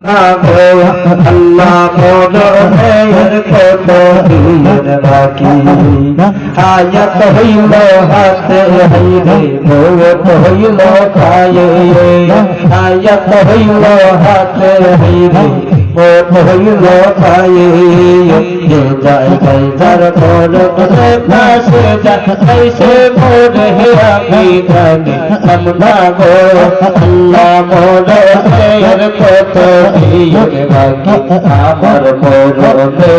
আল্লাহ মোর কত দিন বাকি হায়াত হইল হাতে হইরে মৌত হইল পায়ে হায়াত হইল হাতে হইরে মৌত হইল পায়ে যে যায় যার মোর পাশে যাইছে মোর হে আমি জানি আমরা গো আল্লাহ মোর কত দিন বাকি আমার মরণে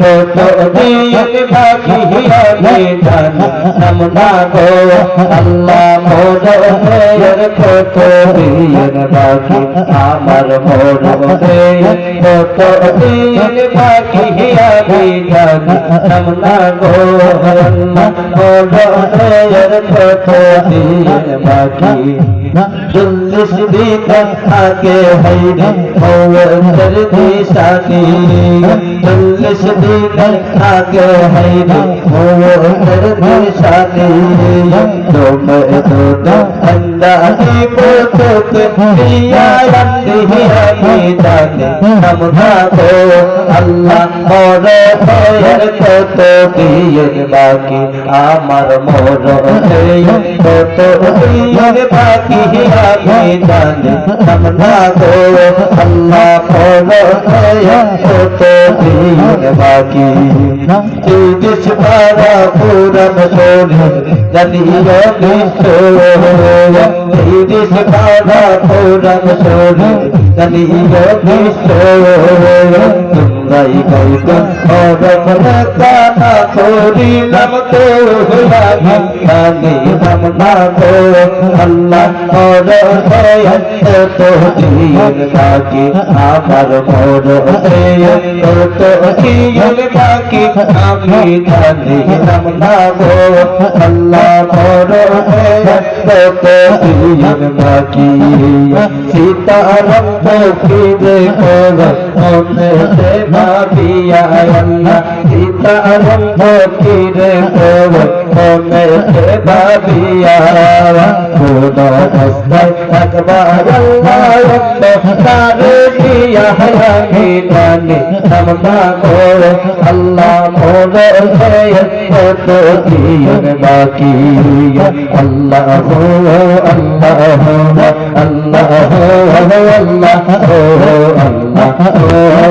কত দিন বাকি আমি জানি আমরা গো আল্লাহ মরণে কত দিন বাকি আমার মরণে কত দিন বাকি আমি জানি আমরা গো আল্লাহ মরণে কত দিন বাকি 40 দিন আগে হইরে মৌতের নিশানি 40 দিন আগে হইরে মৌতের নিশানি তোমে তো আল্লাহি বলতে দিয়া আল্লাহি আমি জানি আমরা তো আল্লাহ মরে ফের কত দিন বাকি আমার মরণে কত দিন বাকি আমি জানি আমরা গো আল্লাহ মরণে কত দিন বাকি তিরিশ পারা পুরান শরীর জানিও নিশ্চয় 30 পারা পুরান শরীর জানিও নিশ্চয় তোমরাই গাইবে মরণে কানা করিলাম তো লাগি জানি আমরা গো আল্লাহ মরণে কত দিন বাকি আমার মরণে কত দিন বাকি আমি জানি আমরা গো আল্লাহ মরণে কত দিন বাকি সীতারাম ফিরে কর মনেতে ভাবিয়া আল্লাহ সীতারাম ফিরে কর মনেতে ভাবিয়া কোন অবস্থায় আকবার আল্লাহ তারে দিয়া আমি জানি আমরা গো আল্লাহ মরণে কত দিন বাকি আল্লাহ আল্লাহ আল্লাহ আল্লাহ আল্লাহ